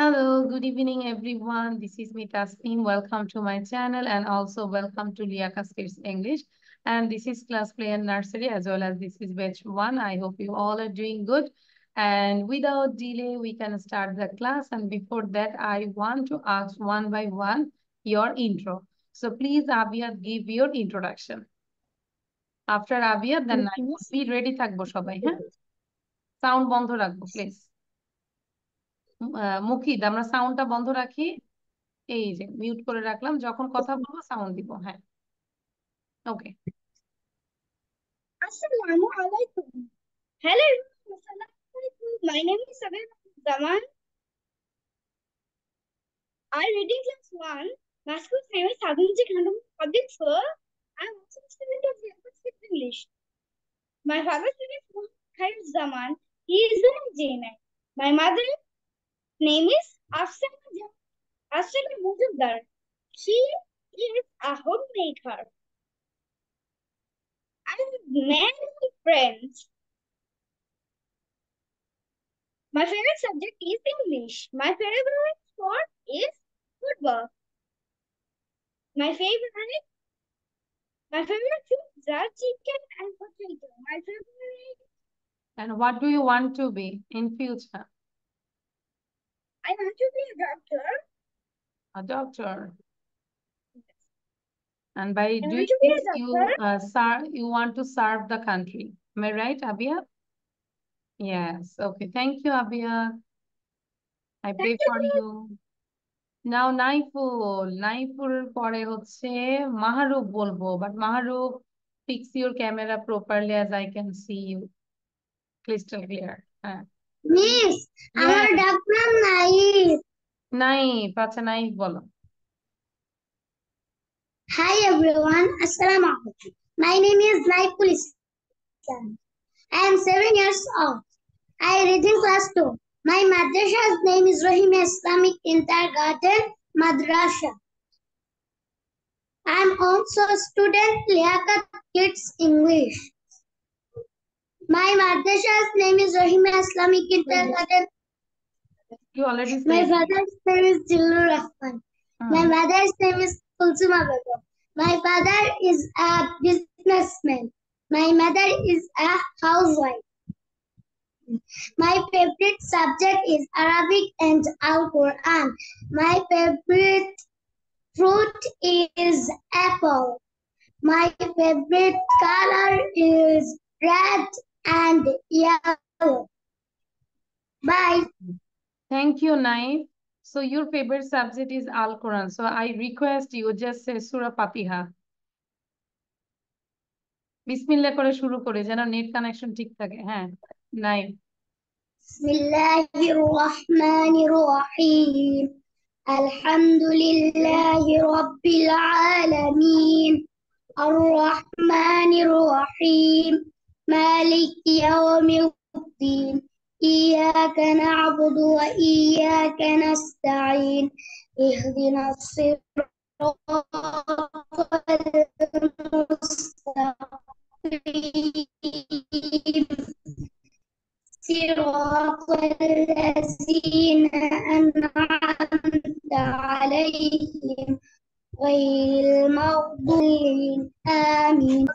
Hello, good evening, everyone. This is me, Tasneem. Welcome to my channel and also welcome to Liaka Speaks English. And this is class play and nursery as well as this is batch 1. I hope you all are doing good. And without delay, we can start the class. And before that, I want to ask one by one your intro. So please, Abia, give your introduction. After Abia, then I will be ready থাকবো সবাই, হ্যাঁ? Sound বন্ধ রাখবো, please. মুখিদ, আমরা সাউন্ডটা বন্ধ রাখি। এই যে মিউট করে রাখলাম, যখন কথা বলবো সাউন্ড দিব। হ্যাঁ, ওকে। Assalamu alaikum. Hello, my name is Sabir Zaman. I read in class 1. My school name is Sadhunji Khandam Public School. I am also a student of Speaks English. My father's name is Khair Zaman. He is an engineer. My mother's name is Afsana Mujumdar. She is a homemaker. I have many friends. My favorite subject is English. My favorite sport is football. My favorite foods are chicken and potato. My favorite. And what do you want to be in future? I want to be a doctor. A doctor. And by I doing want to be a this, you want to serve the country. Am I right, Abia? Yes. Okay. Thank you, Abia. I pray for you. Now, Naiful পরে হচ্ছে মাহরুফ বলবো, but Mahruf, fix your camera properly as I can see you crystal clear. হ্যাঁ। Miss, আমার Yes. ডাক নাম knife. Knife, আচ্ছা knife বলো। Hi everyone, Assalamu alaikum. My name is Naiful Islam. I am 7 years old. I read in class 2. My madrasa's name is Rahim Islamic Kindergarten Madrasa. I am also a student Liaquat Kids English. My madrasa's name is Rahim Islamic Kindergarten. You already My said. father's name is Jilur Rahman. My mother's name is Kulsuma Begum. My father is a businessman. My mother is a housewife. My favorite subject is Arabic and Al-Quran. My favorite fruit is apple. My favorite color is red and yellow. Bye. Thank you, Naif. So your favorite subject is Al-Quran. So I request you just say Surah Fatiha. বিসমিল্লাহ করে শুরু করে, যেন net connection ঠিক থাকে। হ্যাঁ, knife. বিসমিল্লাহির রহমানির রহিম আলহামদুলিল্লাহি রাব্বিল আলামিন আর রহমানির রহিম মালিকি ইয়াউমিদ্দিন ইয়াকা না'বুদু ওয়া ইয়াকা নাস্তাঈন ইহদিনাস সিরাতাল মুস্তাকিম صراط الذين أنعمت عليهم غير المغضوب آمين.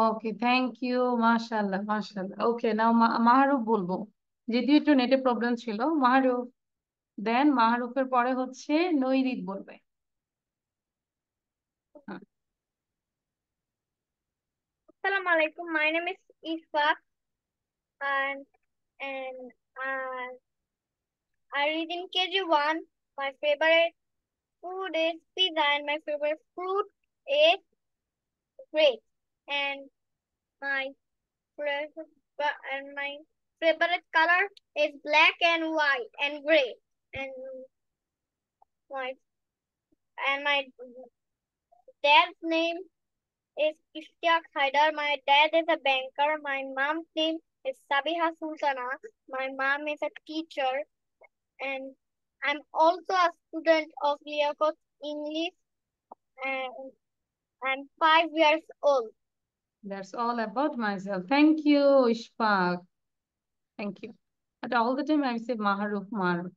ওকে, থ্যাংক ইউ, মাশাআল্লাহ মাশাআল্লাহ। ওকে, নাও মাহরুফ বলবো, যদিও একটু নেটে প্রবলেম ছিল। মাহরুফ, দেন মাহরুফের পরে হচ্ছে নৈরিত বলবে। Assalamu alaikum. My name is Ishfaq and I read in KG1. My favorite food is pizza and my favorite fruit is grape. And my my favorite color is black and white and gray. And my dad's name is Ishtiaq Haidar. My dad is a banker. My mom's name is Sabiha Sultana. My mom is a teacher. And I'm also a student of Liaquat English. And I'm 5 years old. That's all about myself. Thank you, Ishfaq. Thank you. But all the time I say Maharuf, Maharuf.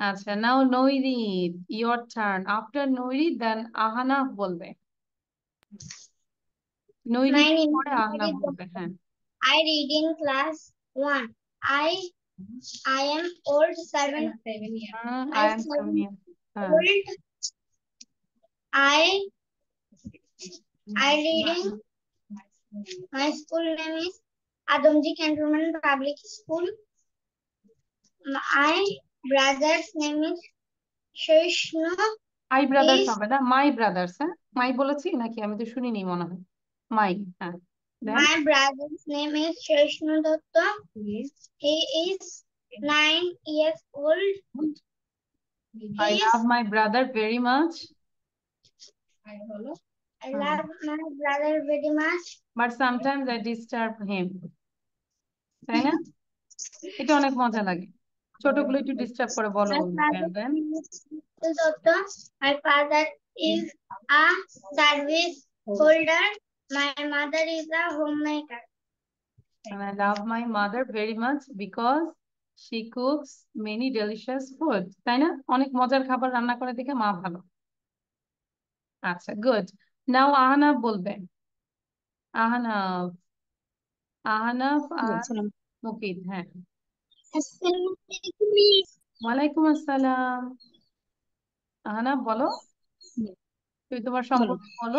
আচ্ছা, now Noirid, your turn. After Noirid, then Ahanaf বলবে। Noirid My name পরে is Ahnaf বলবে, হ্যাঁ। I read in class 1. I am old 7 years. I am 7 years. হ্যাঁ। Old. I reading. My school name is Adamji Cantonment Public School. My brother's name is Shishnu. My brothers হবে না, মাই brothers. হ্যাঁ, মাই বলেছি নাকি? আমি তো শুনিনি মনে হয়। মাই, হ্যাঁ। My brother's name is Shishnu Datta. He is 9 years old. I love my brother very much. I love my brother very much. But sometimes I disturb him. তাই না? এটা অনেক মজা লাগে। ছোটগুলো একটু ডিস্টার্ব করে বলো। My father is a service holder. My mother is a homemaker. And I love my mother very much because she cooks many delicious food. তাই না? অনেক মজার খাবার রান্না করে দেখে মা ভালো। আচ্ছা, গুড। নাও আহনাফ বলবে। আহনাফ আর মুকিত, হ্যাঁ। ওয়ালাইকুম আসসালাম। আহনাফ বলো, তুমি তোমার সম্পর্কে বলো।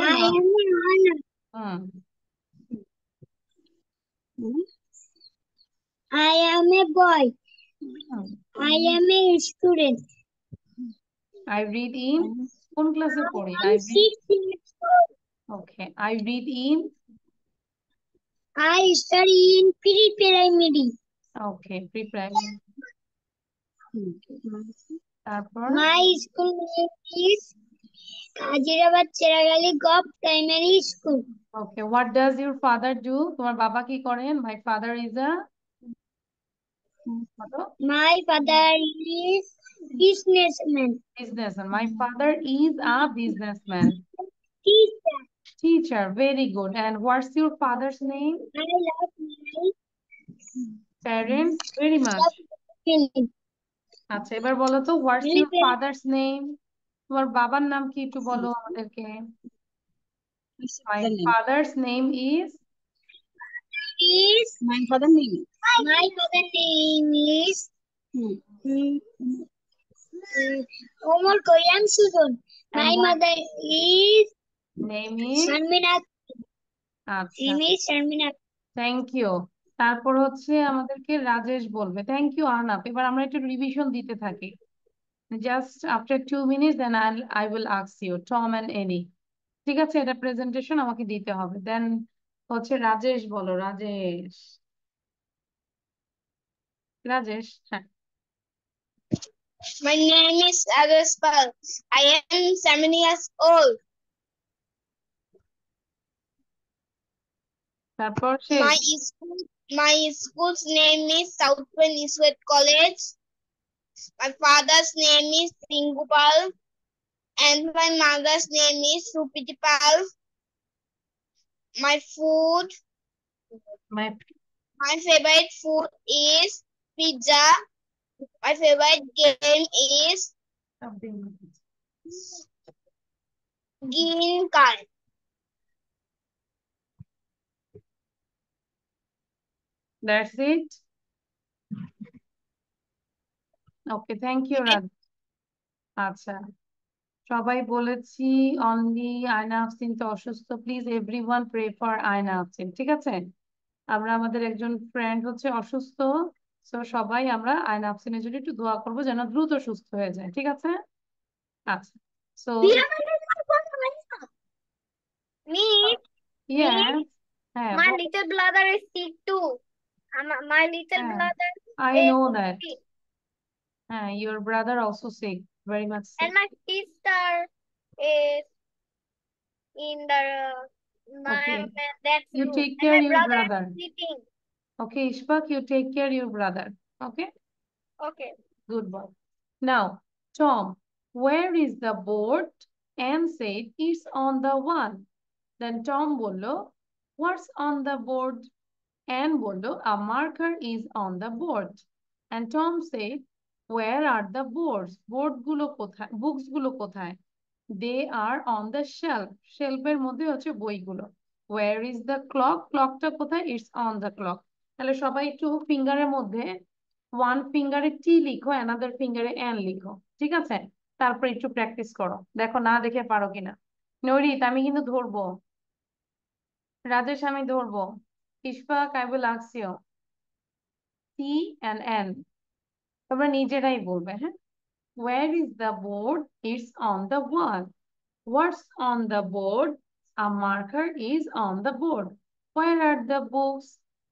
I am a boy. I am a student. I read in কোন ক্লাসে পড়ি? I read 6 years old. Okay, I read in I study in pre-primary. Okay, pre-primary. তারপর My school name is Kajirabad Cheragali Gop Primary School. Okay, what does your father do? তোমার বাবা কি করেন? My father is a My father is businessman. businessman. My father is a businessman. Teacher. Teacher, very good. And what's your father's name? I love my Parents very much. আচ্ছা, এবার বলো তো what's your father's name? তোমার বাবার নাম কি একটু বলো আমাদেরকে। My father's name is my father name is Omar Koyan Sudon. My mother is name is Sharmina. আচ্ছা, Name is Sharmina. Thank you. তারপর হচ্ছে আমাদেরকে রাজেশ বলবে। Thank you Ahnaf. এবার আমরা একটু রিভিশন দিতে থাকি। Just after 2 minutes then I will ask you Tom and Annie. ঠিক আছে, এটা প্রেজেন্টেশন আমাকে দিতে হবে। দেন হচ্ছে রাজেশ বলো। রাজেশ, হ্যাঁ। My name is Rajesh Pal. I am 7 years old. তারপর My school's name is Southwind Eastwood College. My father's name is Singupal and my mother's name is Supitipal. My favorite food is pizza. My favorite game is green card. That's it. Okay, thank you রাজ। আচ্ছা, সবাই বলেছি only আয়না আফসিন তো অসুস্থ। Please everyone pray for আয়না আফসিন। ঠিক আছে, আমরা আমাদের একজন ফ্রেন্ড হচ্ছে অসুস্থ, তো সবাই আমরা আয়না আফসিনের জন্য একটু দোয়া করবো যেন দ্রুত সুস্থ হয়ে যায়। ঠিক আছে? আচ্ছা, সো yes, হ্যাঁ, My little brother is sick too. My little brother I know that. Your brother also sick, very much sick. And my sister is in the Okay. that's You room. take And care my your brother brother. is sleeping. Okay, Ishfaq, you take care your brother. Okay? Okay. Good boy. Now, Tom, where is the board? Anne said it's on the wall. Then Tom বললো, what's on the board? Anne বললো, a marker is on the board. And Tom said, where are the boards? Board গুলো কোথায়? Books গুলো কোথায়? They are on the shelf. শেলফের মধ্যে হচ্ছে বইগুলো। Where is the clock? ক্লকটা কোথায়? It's on the clock. তাহলে সবাই একটু ফিঙ্গারের মধ্যে ওয়ান ফিঙ্গারে টি লিখো, অ্যানাদার ফিঙ্গারে এন লিখো, ঠিক আছে? তারপর একটু প্র্যাকটিস করো, দেখো না দেখে পারো কিনা। নরিত আমি কিন্তু ধরবো, রাজেশ আমি ধরবো, Ishfaq I will ask you, T and N তোমরা নিজেরাই বলবে, হ্যাঁ? Where is the board? It's on the wall. What's on the board? A marker is on the board. Where are the books?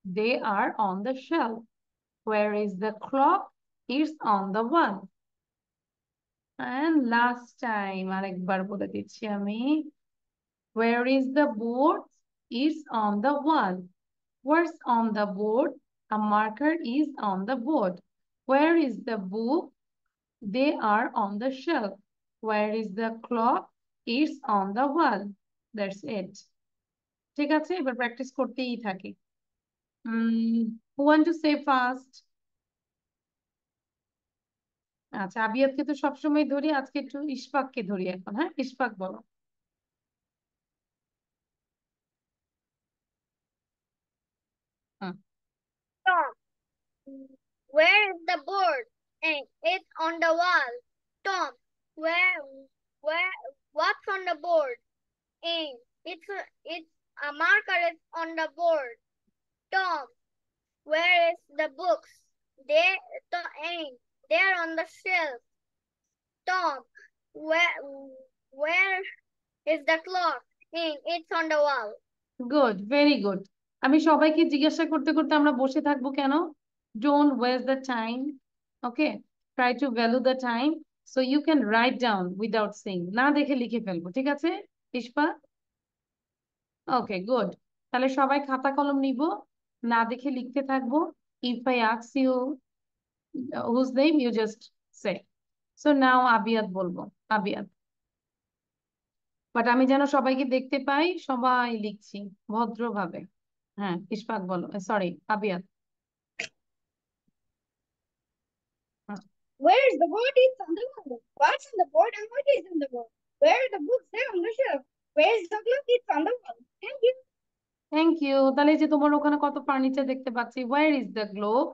They are on the shelf. Where is the clock? It's on the wall. And last time, আরেকবার বলে দিচ্ছি আমি। Where is the board? It's on the wall. What's on the board? A marker is on the board. Where is the book? They are on the shelf. Where is the clock? It's on the wall. That's it. ঠিক আছে, এবার practice করতেই থাকি। Who want to say first? আচ্ছা, আবিয়াতকে তো সবসময় ধরি, আজকে একটু ইশফাককে ধরি এখন। হ্যাঁ, ইশফাক বলো। Tom, where is the board? And it's on the wall. Tom, where, what's on the board? And it's a marker is on the board. Tom, where is the books? And they're on the shelf. Tom, where is the clock? And it's on the wall. Good, very good. আমি সবাইকে জিজ্ঞাসা করতে করতে আমরা বসে থাকবো কেন? Don't waste the time, okay? Try to value the time, so you can write down without seeing, না দেখে লিখে ফেলবো, ঠিক আছে ইশফা? ওকে, গুড। তাহলে সবাই খাতা কলম নিব, না দেখে লিখতে থাকবো। If I ask you whose name, you just say. So now Abiyat বলবো, আবিয়াত। বাট আমি যেন সবাইকে দেখতে পাই, সবাই লিখছি ভদ্রভাবে। হ্যাঁ, ইশফাক বলো, sorry আবিয়াত। Where is the board? It's on the wall. What's on the board and what is on the board? Where are the books? They're on the shelf. Where is the clock? It's on the wall. Thank you. Thank you. তাহলে এই যে তোমার ওখানে কত furniture দেখতে পাচ্ছি। Where is the globe?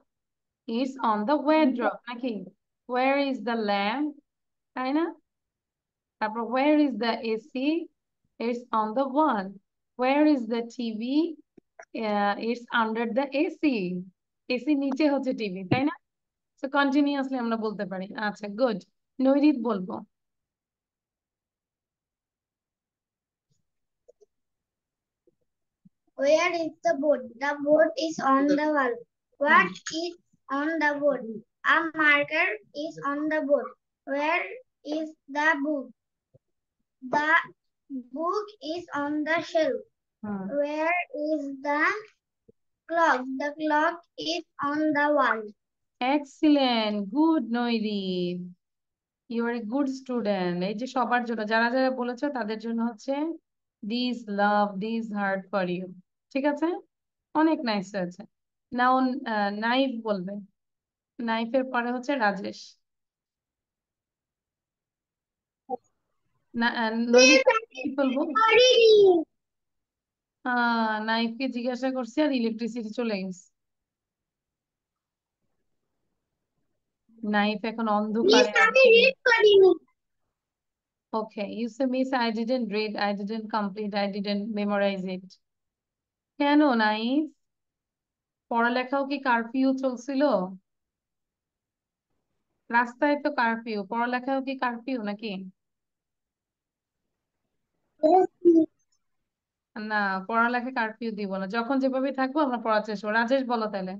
It's on the wardrobe, নাকি? Where is the lamp, তাই না? তারপর where is the AC? It's on the wall. Where is the TV? It's under the AC. AC নিচে হচ্ছে টিভি, তাই না? তো কন্টিনিউয়াসলি আমরা বলতে পারি। আচ্ছা, গুড। নৈরিত বলবো। Where is the board? The board is on the wall. What is on the board? A marker is on the board. Where is the book? The book is on the shelf. Where is the clock? The clock is on the wall. Excellent, good Nairit, you are a good student. এই যে সবার জন্য, যারা যারা বলেছো তাদের জন্য হচ্ছে this love this heart for you, ঠিক আছে? অনেক নাইস হয়েছে। নাও নাইফ বলবে, নাইফের পরে হচ্ছে রাজেশ। নৈরিত কি বলবো? নাইফকে জিজ্ঞাসা করছি আর ইলেকট্রিসিটি চলে গেছে। নাইফ এখন অন্ধকারে আছে। Okay, you say, Miss, I didn't read, I didn't complete, I didn't memorize it. কেন নাইফ? পড়ালেখাও কি কারফিউ চলছিল? রাস্তায় তো কারফিউ, পড়ালেখাও কি কারফিউ নাকি? না, পড়ালেখা কারফিউ দিব না, যখন যেভাবে থাকবো আমরা পড়ার চেষ্টা করবো। রাজেশ বলো তাহলে।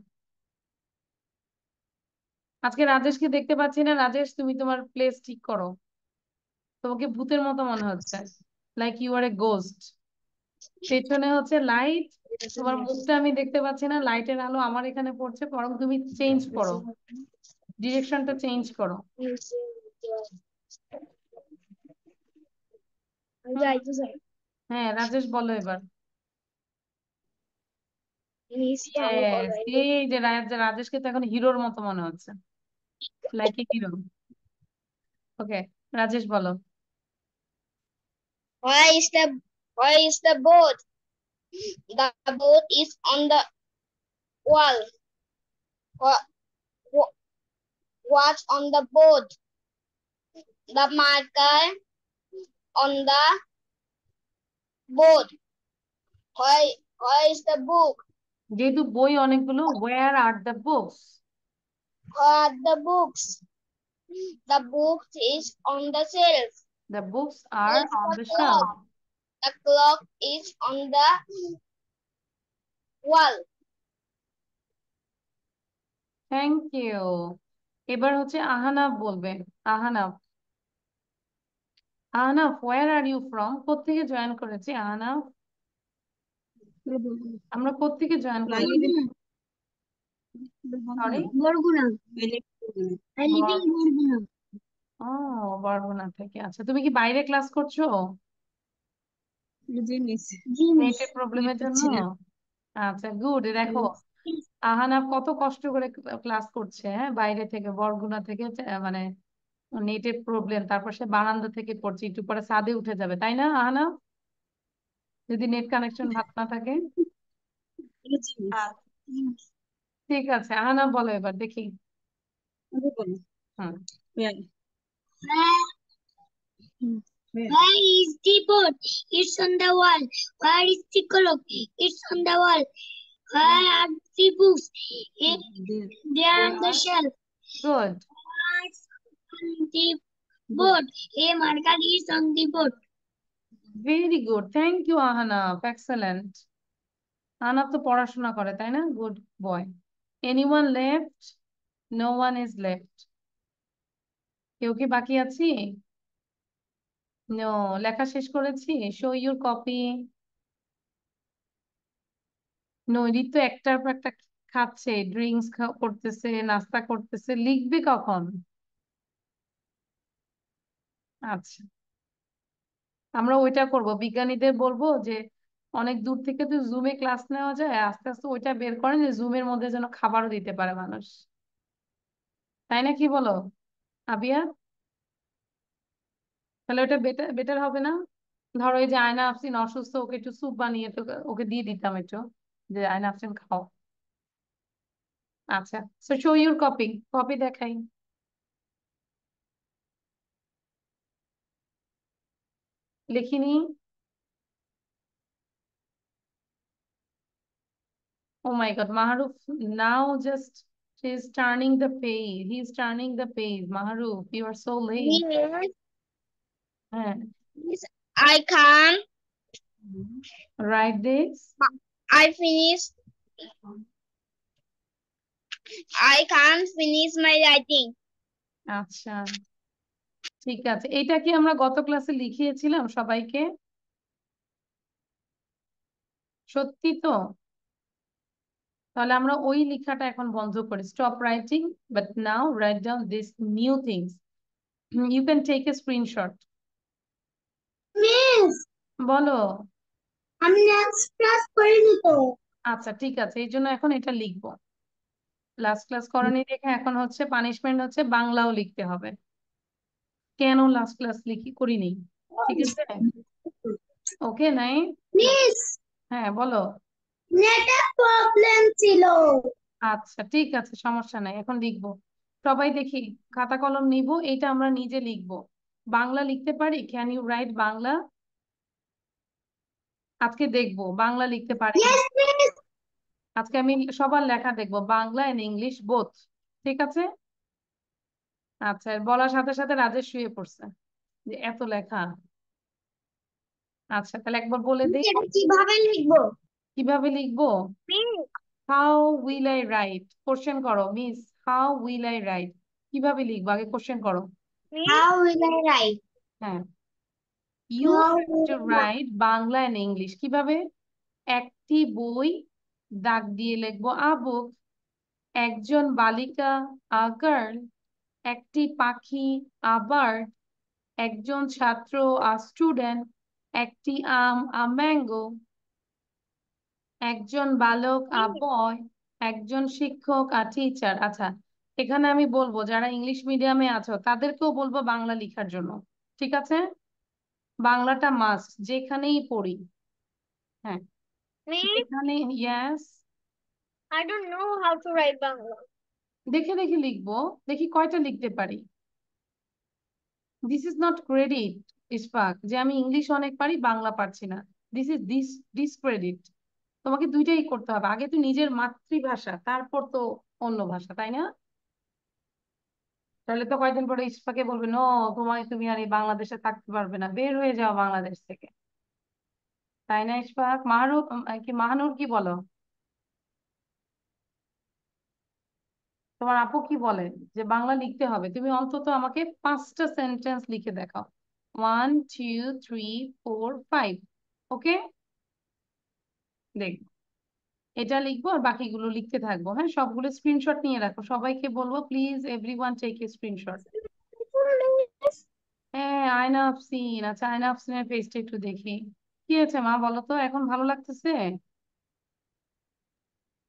আজকে রাজেশকে দেখতে পাচ্ছি না। রাজেশ, তুমি তোমার প্লেস ঠিক করো, তোমাকে ভূতের মতো মনে হচ্ছে, like you are a ghost. পেছনে হচ্ছে লাইট, তোমার মুখটা আমি দেখতে পাচ্ছি না, লাইটের আলো আমার এখানে পড়ছে, বরং তুমি চেঞ্জ করো, ডিরেকশনটা চেঞ্জ করো। হ্যাঁ, রাজেশ বলো এবার। Miss Thamu Yes, already. এই যে রাজেশকে তো এখন হিরোর মতো মনে হচ্ছে, লাইক এ হিরো। ওকে, রাজেশ বলো। Why is the boat? The boat is on the wall. What, what's on the boat? The marker on the boat. Why is the book? যেহেতু বই অনেকগুলো, where are the books? Where are the books? The book is on the shelf. The books are Where's on the the shelf. clock? The clock is on the wall. Thank you. এবার হচ্ছে আহানাফ বলবে। Ahanaf, Ahanaf where are you from? কোত্থেকে join করেছি আহানাফ? আমরা কোত্থেকে join করেছি? Sorry, Barguna. I live in Barguna. ও বরগুনা থেকে। আচ্ছা, তুমি কি বাইরে ক্লাস করছো জি মিস। জি মিস। নেটের প্রবলেমের জন্য? আচ্ছা, গুড। দেখো Yes. আহানাফ কত কষ্ট করে ক্লাস করছে, হ্যাঁ, বাইরে থেকে, বরগুনা থেকে, মানে নেটের প্রবলেম, তারপর সে বারান্দা থেকে পড়ছে, একটু পরে ছাদে উঠে যাবে, তাই না আহানাফ? যদি নেট কানেকশন ভালো না থাকে। জি মিস। আচ্ছা, ঠিক আছে, আহানাফ বলো এবার দেখি। হুম, Where is the boat? It's on the wall. Where is the clock? It's on the wall. Where are the books? They are on the shelf. Good, What's on the boat? A marker is on the boat. Very good, thank you Ahanaf, excellent. Ahanaf তো পড়াশোনা করে, তাই না? Good boy. Anyone left? No one is left. কেউ কি বাকি আছি? No. লেখা শেষ করেছি? Show your copy. নৈরিত তো একটার পর একটা খাচ্ছে, ড্রিঙ্কস করতেছে, নাস্তা করতেছে, লিখবে কখন? আচ্ছা, আমরা ওইটা করব, বিজ্ঞানীদের বলবো যে অনেক দূর থেকে তো জুমে ক্লাস নেওয়া যায়, আস্তে আস্তে ওইটা বের করেন যে জুমের মধ্যে যেন খাবারও দিতে পারে মানুষ, তাই না? কি বলো আবিয়া? তাহলে ওটা বেটার বেটার হবে না? ধরো এই যে আয়না আফসিন অসুস্থ, ওকে একটু স্যুপ বানিয়ে তো ওকে দিয়ে দিতাম একটু, যে আয়না আফসিন খাও। আচ্ছা, so show your copy, copy দেখাই। লিখিনি? Oh my God, Maharuf, now just she's turning the page. He's turning the page. Maharuf, you are so late. Yes, হ্যাঁ, yes, I can. write this. I finished. I can't finish my writing. আচ্ছা, ঠিক আছে। এটা কি আমরা গত ক্লাসে লিখিয়েছিলাম সবাইকে? সত্যি তো? তাহলে আমরা ওই লেখাটা এখন বন্ধ করি। Stop writing, but now write down this new things. You can take a screenshot. Miss, বলো। আমি নেক্সট ক্লাস করিনি তো। আচ্ছা, ঠিক আছে, এই জন্য এখন এটা লিখবো। লাস্ট ক্লাস করনি দেখে এখন হচ্ছে পানিশমেন্ট হচ্ছে বাংলাও লিখতে হবে। কেন লাস্ট ক্লাস করিনি? ঠিক আছে, ওকে নাই? মিস, হ্যাঁ বলো। নেটের প্রবলেম ছিল। আচ্ছা, ঠিক আছে, সমস্যা নাই, এখন লিখবো। সবাই দেখি খাতা কলম নিব, এটা আমরা নিজে লিখবো। বাংলা লিখতে পারি? Can you write Bangla? আজকে দেখবো বাংলা লিখতে পারি কি। Yes miss. আজকে আমি সবার লেখা দেখবো, বাংলা এন্ড ইংলিশ বোথ। ঠিক আছে। আচ্ছা, বলার সাথে সাথে রাজেশ শুয়ে পড়ছে যে এত লেখা। আচ্ছা, তাহলে একবার বলে দিই এটা কিভাবে লিখবো? কিভাবে লিখবো। Miss, how will I write? Question করো miss, how will I write, কিভাবে লিখবো আগে কোশ্চেন করো। How will I write? হ্যাঁ, you have to write Bangla and English. কিভাবে? একটি বই, দাগ দিয়ে লিখবো আ বুক। একজন বালিকা, আ গার্ল। একটি পাখি, আ বার্ড। একজন ছাত্র, আ স্টুডেন্ট। একটি আম, আ ম্যাঙ্গো। একজন বালক আ বয়, একজন শিক্ষক আর টিচার। আচ্ছা, এখানে আমি বলবো যারা ইংলিশ মিডিয়ামে আছো তাদেরকেও বলবো বাংলা লেখার জন্য। ঠিক আছে, বাংলাটা মাস্ট যেখানেই পড়ি। হ্যাঁ, Miss, যেখানে। Yes. I don't know how to write Bangla. দেখে দেখে লিখবো, দেখি কয়টা লিখতে পারি। This is not credit Ishfaq, যে আমি ইংলিশ অনেক পারি বাংলা পারছি না। This is discredit. তোমাকে দুইটাই করতে হবে, আগে তো নিজের মাতৃভাষা, তারপর তো অন্য ভাষা, তাই না? তাহলে তো কয়েকদিন পরে ইশফাকে বলবে, নো, তুমি আর এই বাংলাদেশে থাকতে পারবে না, বের হয়ে যাও বাংলাদেশ থেকে। তাই না ইশফাক? মাহরুফ কি মাহানুর কি বলো? তোমার আপু কি বলে? যে বাংলা লিখতে হবে, তুমি অন্তত আমাকে 5টা সেন্টেন্স লিখে দেখাও। 1 2 3 4 5। ওকে, দেখ, এটা লিখবো আর বাকিগুলো লিখতে থাকবো। হ্যাঁ, সবগুলো স্ক্রিনশট নিয়ে রাখো, সবাইকে বলবো please everyone take a screenshot. Miss. হ্যাঁ, আয়না আফসিন। আচ্ছা, আয়না আফসিনের পেজটা একটু দেখি। কি হয়েছে মা, বলো তো, এখন ভালো লাগতেছে?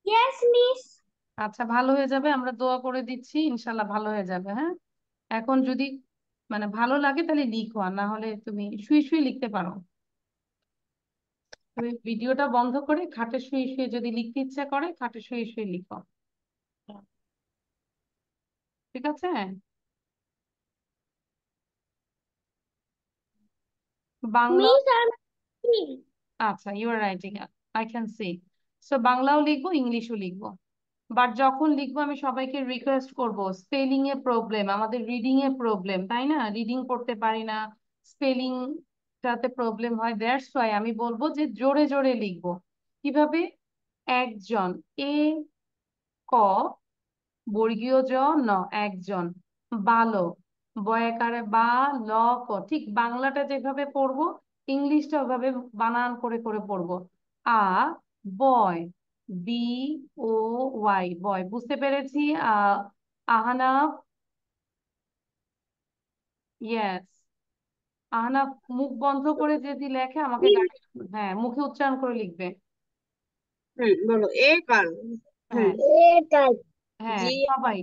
Yes, Miss. আচ্ছা, ভালো হয়ে যাবে, আমরা দোয়া করে দিচ্ছি, ইনশাল্লাহ ভালো হয়ে যাবে। হ্যাঁ, এখন যদি মানে ভালো লাগে তাহলে লিখো, আর না হলে তুমি শুয়ে শুয়ে লিখতে পারো। তুমি ভিডিওটা বন্ধ করে খাটে শুয়ে শুয়ে যদি লিখতে ইচ্ছা করে খাটে শুয়ে শুয়ে লিখো। ঠিক আছে। বাংলা। Miss, I'm free. আচ্ছা, you are writing, I can see. So বাংলাও লিখবো, ইংলিশও লিখবো। বাট যখন লিখবো আমি সবাইকে রিকোয়েস্ট করব, স্পেলিং এ প্রবলেম, আমাদের রিডিং এ প্রবলেম, তাই না? রিডিং করতে পারি না, স্পেলিং টাতে প্রবলেম হয়, দ্যাটস ওয়াই আমি বলবো যে জোরে জোরে লিখবো। কিভাবে? একজন, এ ক বর্গীয় জ ন, একজন। বালক, বয়াকারে বা, ল ক, ঠিক বাংলাটা যেভাবে পড়বো ইংলিশটা ওভাবে বানান করে করে পড়বো। আ বয়, বি ও ওয়াই, বয়, বুঝতে পেরেছি। আহনাফ, ইয়েস। আহনাফ মুখ বন্ধ করে যদি লেখে আমাকে গালি, হ্যাঁ মুখে উচ্চারণ করে লিখবে। বলো এ কারণ। হুম। হ্যাঁ, এটাই। হ্যাঁ জি। সবাই।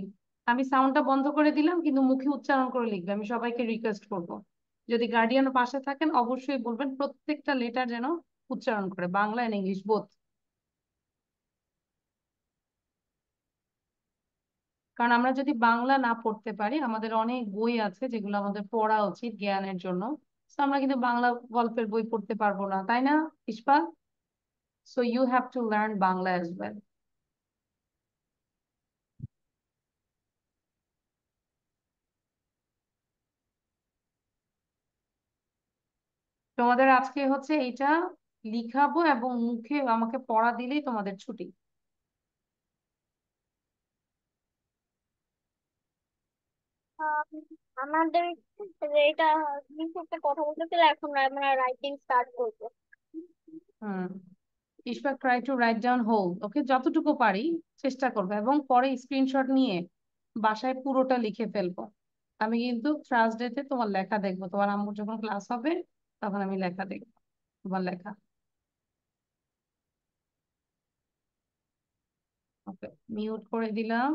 আমি সাউন্ডটা বন্ধ করে দিলাম কিন্তু মুখে উচ্চারণ করে লিখবে, আমি সবাইকে রিকোয়েস্ট করব। যদি গার্ডিয়ান পাশে থাকেন অবশ্যই বলবেন প্রত্যেকটা লেটার যেন উচ্চারণ করে, বাংলা এন্ড ইংলিশ বোথ। কারণ আমরা যদি বাংলা না পড়তে পারি, আমাদের অনেক বই আছে যেগুলো আমাদের পড়া উচিত জ্ঞানের জন্য, তো আমরা কিন্তু বাংলা গল্পের বই পড়তে পারবো না, তাই না ইস্পা? So you have to learn Bangla as well. তোমাদের আজকে হচ্ছে এইটা লিখাবো এবং মুখে আমাকে পড়া দিলেই তোমাদের ছুটি। আম, আমাদের এটা মিস একটা কথা বলতেছিল, এখন আমরা রাইটিং স্টার্ট করবো। হুম, Ishfaq try to write down whole, okay, যতটুকু পারি চেষ্টা করবো, এবং পরে স্ক্রিনশট নিয়ে বাসায় পুরোটা লিখে ফেলবো। আমি কিন্তু থার্সডে তে তোমার লেখা দেখবো, তোমার আম্মুর যখন ক্লাস হবে তখন আমি লেখা দেখবো, তোমার লেখা। ওকে, মিউট করে দিলাম।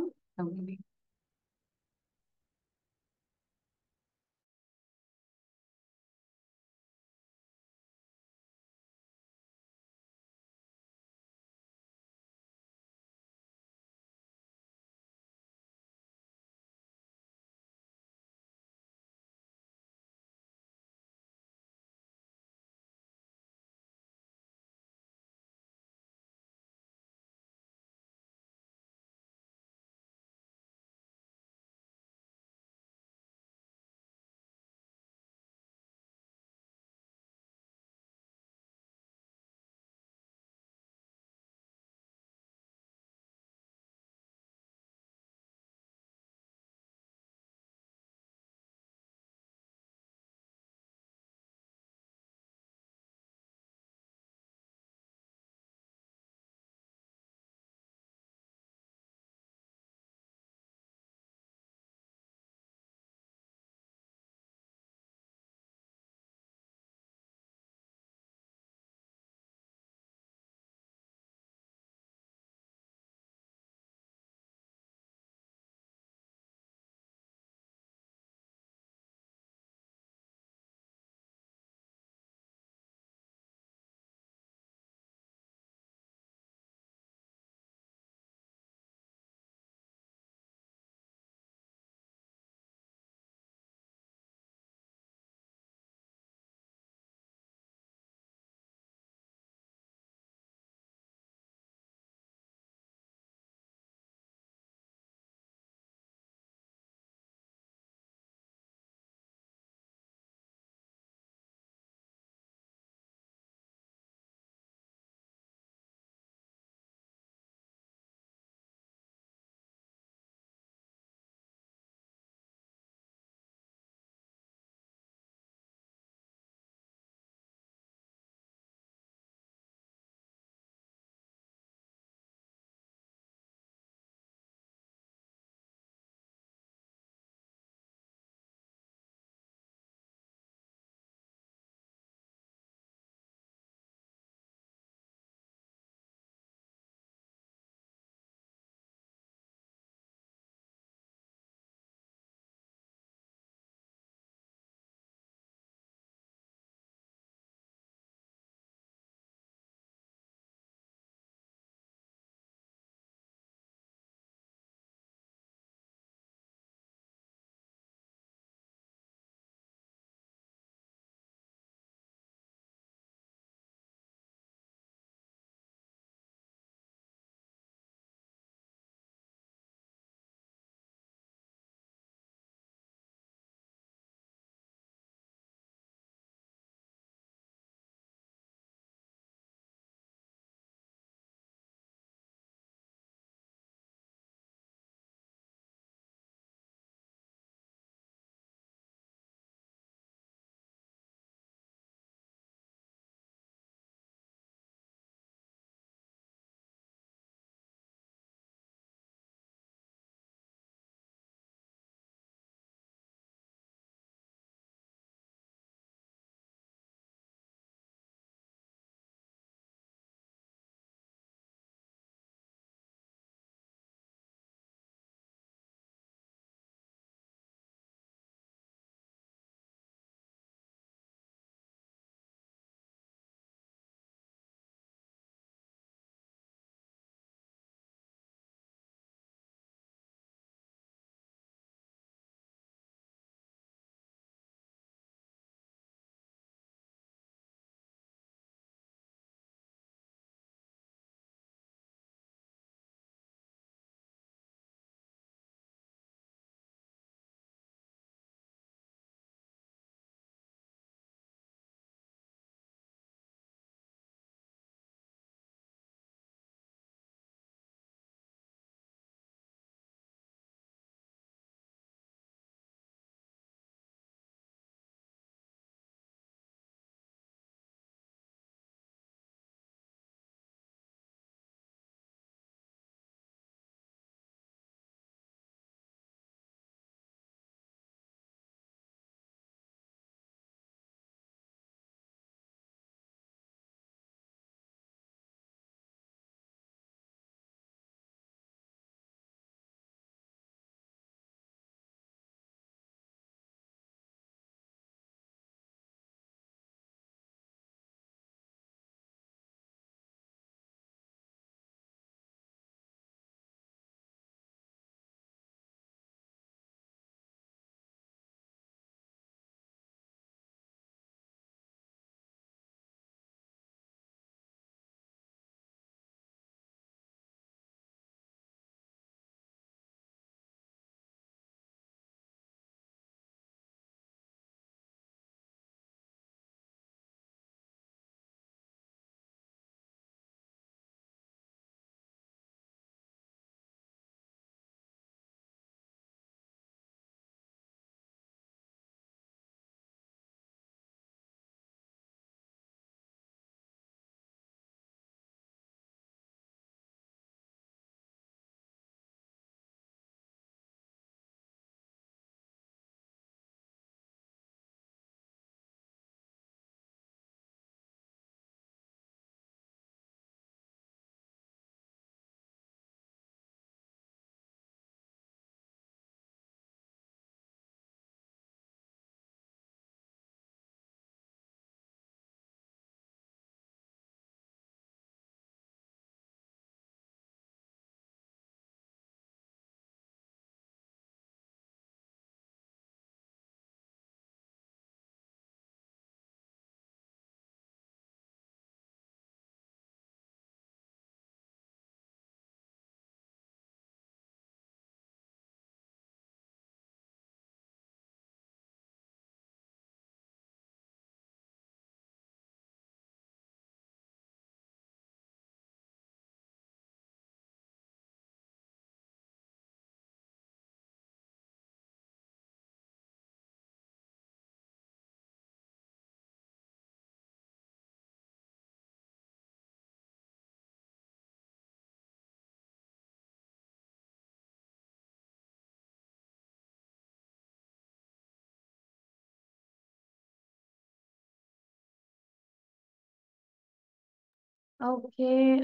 Okay,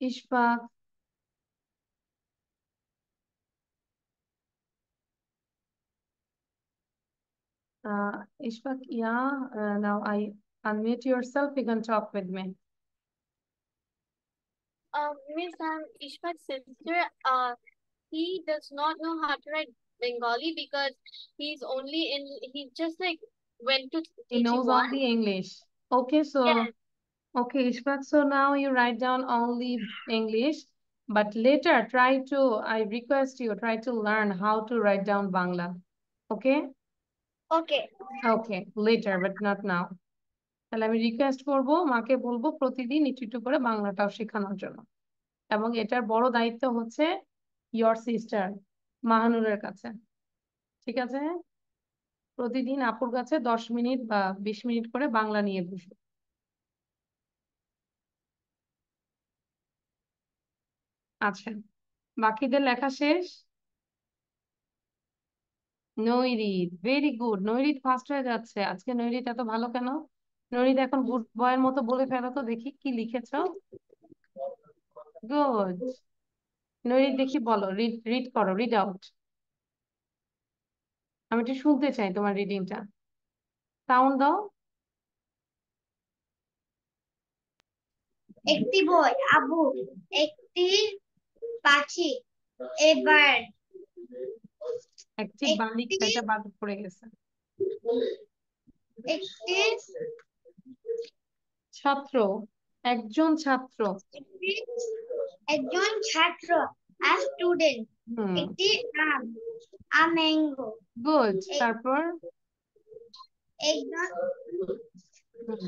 Ishfaq. Ishfaq, yeah, now I unmute yourself. You can talk with me. Miss, I'm Ishmak's sister. He does not know how to write Bengali because he just like went to He knows KG1. only English. Okay, so Yes. okay, Ishfaq, so now you write down only English, but later I request you, try to learn how to write down Bangla. Okay? Okay. Okay, later, but not now. তাহলে আমি request করবো, মাকে বলবো প্রতিদিন একটু একটু করে বাংলাটাও শেখানোর জন্য। এবং এটার বড় দায়িত্ব হচ্ছে ইয়োর সিস্টার মাহানুরের কাছে। ঠিক আছে? প্রতিদিন আপুর কাছে 10 মিনিট বা 20 মিনিট করে বাংলা নিয়ে বসো। আচ্ছা, বাকিদের লেখা শেষ? Nairit, very good. Nairit first হয়ে যাচ্ছে আজকে। নৈরিত এত ভালো কেন? নৈরিত এখন গুড বয়ের মতো বলে ফেলো তো, দেখি কি লিখেছ। গুড। নৈরিত দেখি বলো, রিড রিড করো, রিড আউট। আমি একটু শুনতে চাই তোমার রিডিংটা। সাউন্ড দাও। একটি বই, আবু, একটি পাখি, এবার একটি বালিকা, এটা বাদ পড়ে গেছে। একটি ছাত্র, একজন ছাত্র। একজন ছাত্র, a student, হুম, একটি আম, a mango, গুড। তারপর একজন হুম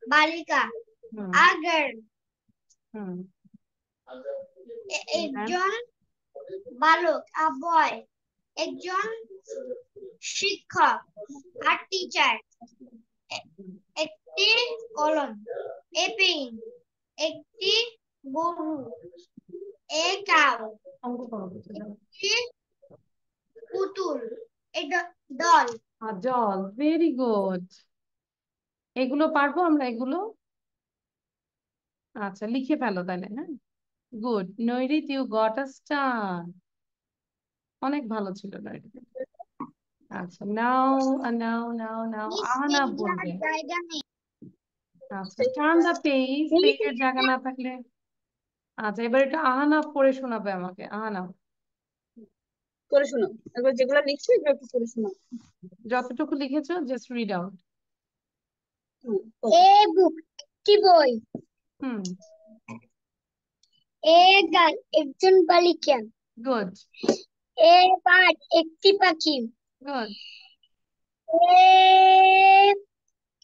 বালিকা, হুম a girl, হুম একজন বালক, a boy, একজন শিক্ষক, a teacher, একটি কলম, a pen, একটি গরু, a cow, অঙ্ক করো কিছু দাও। একটি পুতুল, a doll, জল, ভেরি গুড। এগুলো পারবো আমরা, এগুলো? আচ্ছা, লিখে ফেলো তাহলে। হ্যাঁ, good. Nairit, you got a star. অনেক ভালো ছিল নৈরিত। আচ্ছা, নাও নাও নাও নাও আহানা বলবে। জায়গা নেই। আচ্ছা, টার্ন দা পেজ, পেজের জায়গা না থাকলে। আচ্ছা, এবার এটা আহানা পড়ে শোনাবে আমাকে। আহানা, করে শোনো একবার, যেগুলো লিখছি এগুলো একটু করে শোনো। যতটুকু লিখেছো জাস্ট রিড আউট। এ বুক, একটি বই, হুম, এ গান, একজন বালিকা, গুড এ বার্ড, একটি পাখি, গুড। এ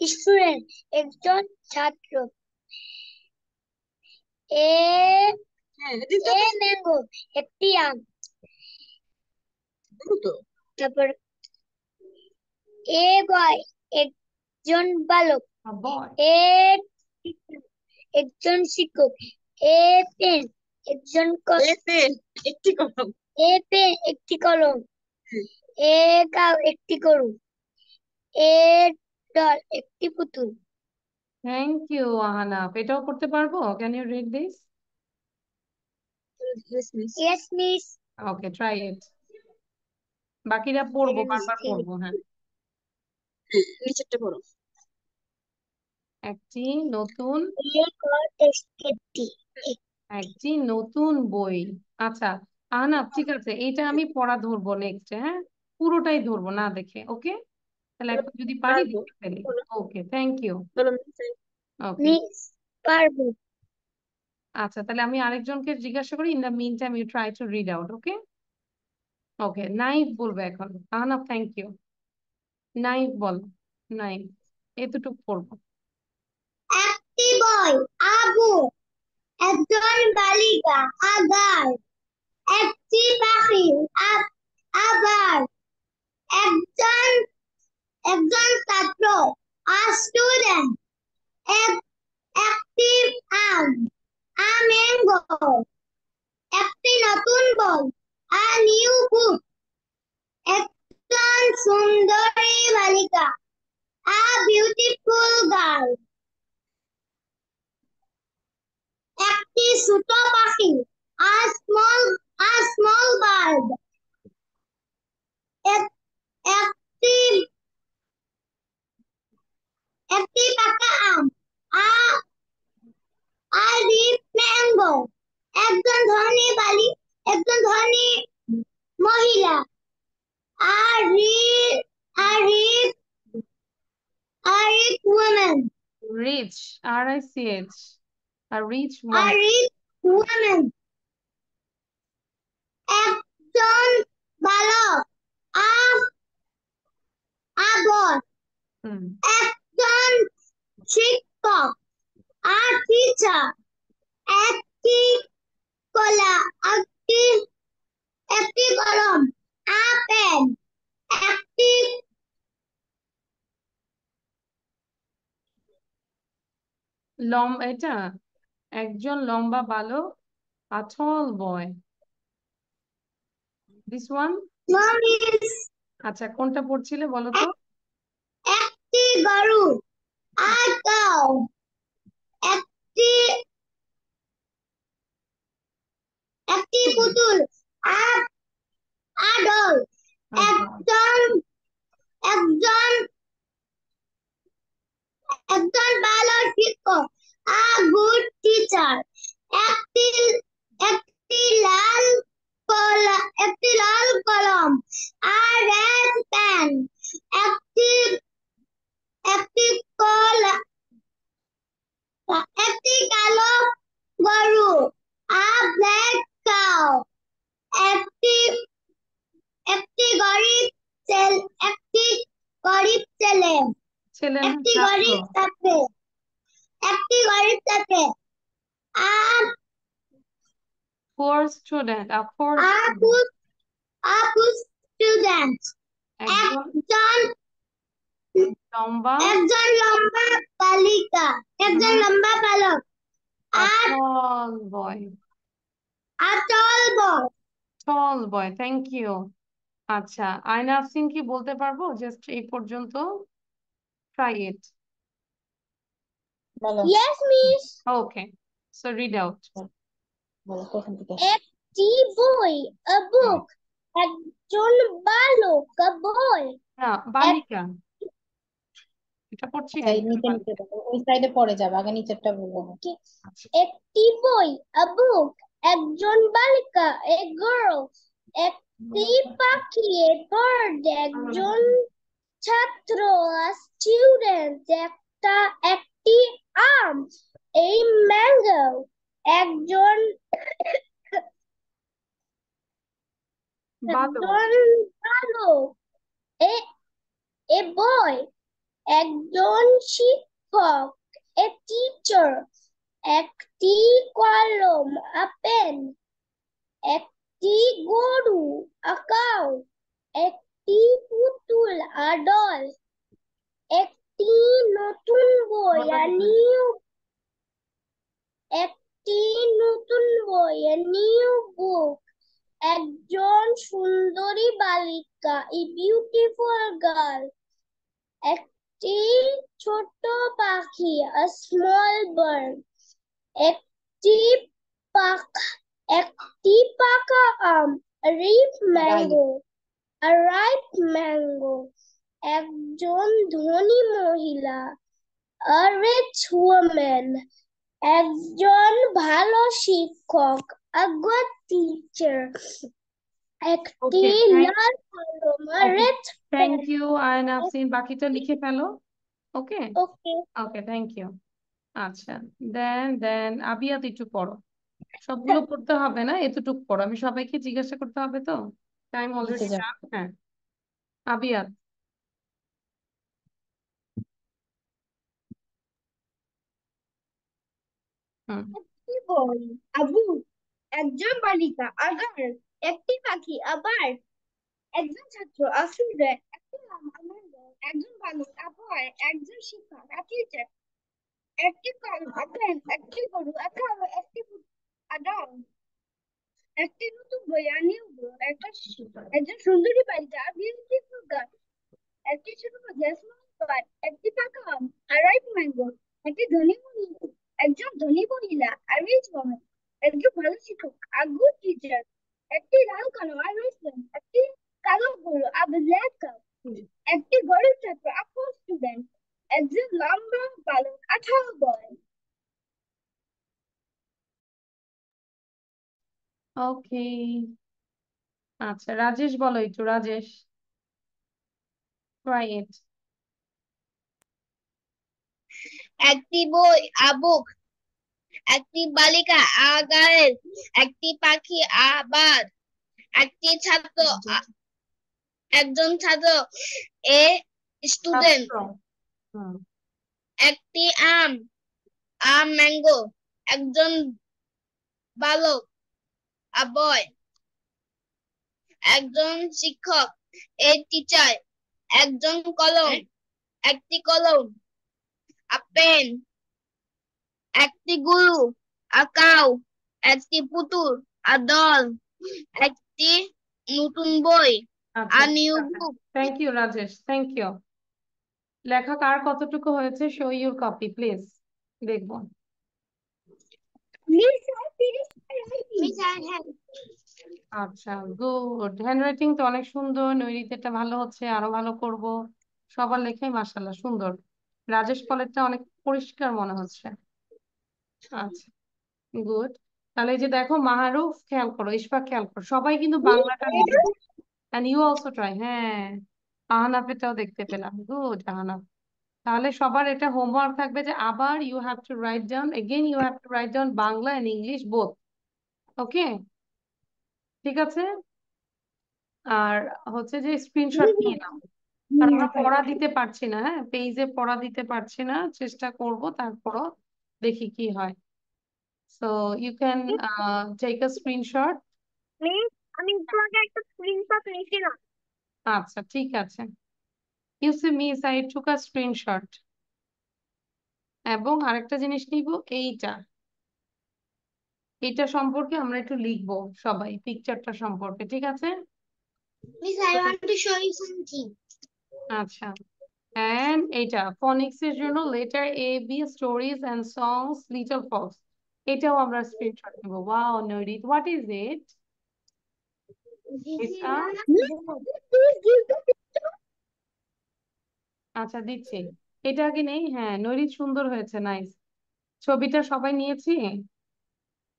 স্টুডেন্ট, একজন ছাত্র, এ হ্যাঁ, এদিক এ ম্যাঙ্গো, একটি আম, তো তারপর এ বয়, একজন বালক, বয়, এ teacher, একজন শিক্ষক, এ পেন, একজন পেন, একটি কলম, এ পেন, একটি কলম, এ কাউ, একটি গরু, এ ডল, একটি পুতুল। Thank you Ahana. এটাও করতে পারবো? Can you read this? Yes, miss. Yes, miss. Okay, try it. বাকিরা পড়বো, বারবার পড়বো। হ্যাঁ, নিচেরটা পড়ো। একটি নতুন একটি একটি নতুন বই। আচ্ছা আহনাফ, ঠিক আছে, এইটা আমি পড়া ধরবো নেক্সট। হ্যাঁ, পুরোটাই ধরবো না দেখে। ওকে, তাহলে এখন যদি পারি পারবো, দেখে ফেলি। বলো ওকে, থ্যাংক ইউ। বলো miss। ওকে, মিস পারবো। আচ্ছা, তাহলে আমি আরেকজনকে জিজ্ঞাসা করি। In the meantime you try to read out. Okay okay, knife বলবে এখন। Ahnaf, thank you. নাইফ বল। নাইফ, এতটুকু পড়বো। একটি বই, আবু, একজন বালিকা, আগার, একটি পাখি, আবার, একজন একজন ছাত্র, a student, একটি আম, a mango, একটি নতুন বই, a new book, একজন সুন্দরী বালিকা, a beautiful girl, একটি ছোট পাখি a small bird একটি একটি পাকা আম I read mango একজন ধনী মহিলা I read woman Rich, R-I-C-H. A rich I woman. read woman একজন বালক a boy Hmm. একজন শিক্ষক a teacher একটি কলা একটি কলম a pen একটি এটা একজন লম্বা বালক, a tall boy. This one? mom is আচ্ছা, কোনটা পড়ছিলে বলো তো? একটি গরু a cow একটি পুতুল a doll আচ্ছা, একজন ভালো শিক্ষক a good teacher একটি লাল কলম a red pen একটি কালো গরু a black cow একটি গরিব ছেলে ছেলে না একটি ছাত্র। গরিব ছাত্র a Poor student, a poor a student. good student একজন একজন লম্বা লম্বা বালিকা লম্বা বালক a a tall boy. tall boy Tall boy, thank you. আচ্ছা, আয়না আফসিন কি বলতে পারবো? জাস্ট এই পর্যন্ত। Try it. বলো yes miss Okay. So read out. বলো প্রথম থেকে একটি বই a book একজন বালক a boy না, বালিকা। এটা পড়ছি তাই একজন নিচে বালিকা। দেখো, ওই সাইডে পড়ে যাবে, আগে নিচেরটা বলবো না। আচ্ছা, একটি বই a book একজন বালিকা a girl একটি পাখি a bird একজন ছাত্র a student একটি আম a mango একজন বালক। বালক a boy একজন শিক্ষক a teacher একটি কলম a pen একটি গরু a cow একটি পুতুল a doll একটি নতুন বই একটি নতুন বই a new book একজন সুন্দরী বালিকা a beautiful girl একটি ছোট পাখি a small bird একটি পাকা আম a ripe mango একজন ধনী মহিলা a rich woman একজন ভালো শিক্ষক a good teacher একটি Okay, লাল কলম a okay. red Thank you, আয়না আফসিন। বাকিটা লিখে ফেলো। ওকে ওকে ওকে, থ্যাংক ইউ। আচ্ছা, দেন আবিয়াত একটু পড়ো। সবগুলো পড়তে হবে না, এতটুকু পড়ো। আমি সবাইকে জিজ্ঞাসা করতে হবে তো, টাইম নিচে অলরেডি যাও। ডান। হ্যাঁ, আবিয়াত। হুম। একটি বই আবু একজন বালিকা আগার একটি পাখি আবার একজন ছাত্র স্টুডেন্ট একটি আম একজন বালক আবহাওয়া একজন শিক্ষক টিচার একটি কলম পেন একটি গরু একটি আডাল একটি নতুন বই নিউ বই একজন সুন্দরী বালিকা বিউটিফুল গার্ল একটি ছোট বার্ড একটি পাকা আম রাইপ ম্যাঙ্গো একজন ধনী মহিলা রিচ ওম্যান একজন ভালো শিক্ষক, a good teacher. একটি লাল কালো, a Muslim. একটি কালো গরু, a black cow. একটি গরিব ছাত্র, a poor student. একজন লম্বা বালক, a tall boy. ওকে, আচ্ছা রাজেশ বলো একটু, রাজেশ ট্রাই ইট। একটি বই, a book. একটি বালিকা, a girl. একটি পাখি, a bird. একটি ছাত্র, একজন ছাত্র, a student. হুম, একটি আম, a mango. একজন বালক, a boy. একজন শিক্ষক, a teacher. একজন কলম, একটি কলম, a pen. একটি গরু, a cow. একটি পুতুল, a doll. একটি নতুন বই, আচ্ছা a new book. Thank you Rajesh, thank you. লেখা কার কতটুকু হয়েছে, শো ইউর কপি প্লিজ, দেখবো। আচ্ছা গুড, হ্যান্ডরাইটিং তো অনেক সুন্দর, নৈরিত্যটা ভালো হচ্ছে, আরো ভালো করব। সবার লেখাই মাশাআল্লাহ সুন্দর। রাজেশ কলেরটা অনেক পরিষ্কার মনে হচ্ছে। আচ্ছা গুড। তাহলে এই যে দেখো মাহরুফ খেয়াল করো, ইশফাক খেয়াল করো, সবাই কিন্তু বাংলাটা লিখেছে। And you also try. হ্যাঁ, আহনাফেরটাও দেখতে পেলাম, গুড আহনাফ। তাহলে সবার এটা হোমওয়ার্ক থাকবে যে আবার you have to write down again, you have to write down Bangla and English both. Okay, ঠিক আছে। আর হচ্ছে যে স্ক্রিনশট নিয়ে নাও, কারণ আমরা পড়া দিতে পারছি না, হ্যাঁ পেজে পড়া দিতে পারছি না, চেষ্টা করব তারপরও দেখি কি হয়। So you can take a screenshot. Miss, আমি একটু আগে একটা স্ক্রিনশট নিয়েছিলাম। আচ্ছা ঠিক আছে, you see miss I took a screenshot. এবং আরেকটা জিনিস নিব, এইটা এটা সম্পর্কে আমরা একটু লিখবো সবাই, পিকচারটা সম্পর্কে, ঠিক আছে। Miss, I want to show you something. আচ্ছা, and এটা ফনিক্স এর জন্য letter A B stories and songs little fox, এটাও আমরা স্ক্রিনশট নেব। Wow Norit, what is it? এটা Please give the picture. আচ্ছা দিচ্ছি, এটা কি নেই? হ্যাঁ নরিত সুন্দর হয়েছে, নাইস। ছবিটা সবাই নিয়েছি।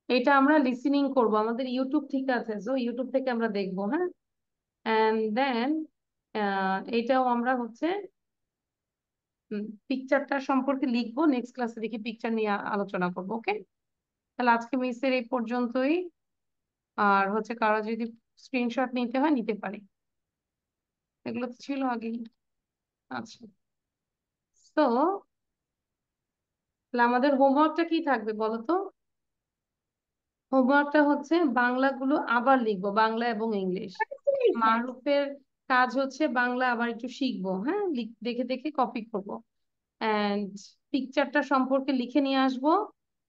এটা আমরা লিসেনিং করব, আমাদের ইউটিউব ঠিক আছে, সো ইউটিউব থেকে আমরা দেখবো, হ্যাঁ। এন্ড দেন এটাও আমরা হচ্ছে পিকচারটা সম্পর্কে লিখবো, নেক্সট ক্লাসে দেখি পিকচার নিয়ে আলোচনা করবো। ওকে, তাহলে আজকে মিসের এই পর্যন্তই। আর হচ্ছে কারো যদি স্ক্রিনশট নিতে হয় নিতে পারে, এগুলো তো ছিল আগেই। আচ্ছা, তো তাহলে আমাদের হোমওয়ার্কটা কি থাকবে বলো তো? হোমওয়ার্কটা হচ্ছে বাংলাগুলো আবার লিখবো, বাংলা এবং ইংলিশ। মারুফের কাজ হচ্ছে বাংলা আবার একটু শিখবো, হ্যাঁ দেখে দেখে কপি করবো। অ্যান্ড পিকচারটা সম্পর্কে লিখে নিয়ে আসবো,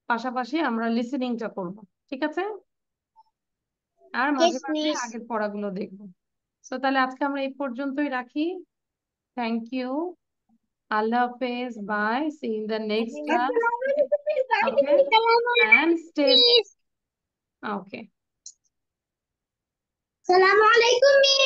পাশাপাশি আমরা লিসেনিংটা করব, ঠিক আছে। আর মাঝে Yes, মাঝে miss. আগের পড়াগুলো দেখবো। তো তাহলে আজকে আমরা এই পর্যন্তই রাখি। থ্যাংক ইউ, আল্লাহ হাফেজ, bye, see in the next class. Okay, and stay, Miss. okay. Assalamu alaikum, miss.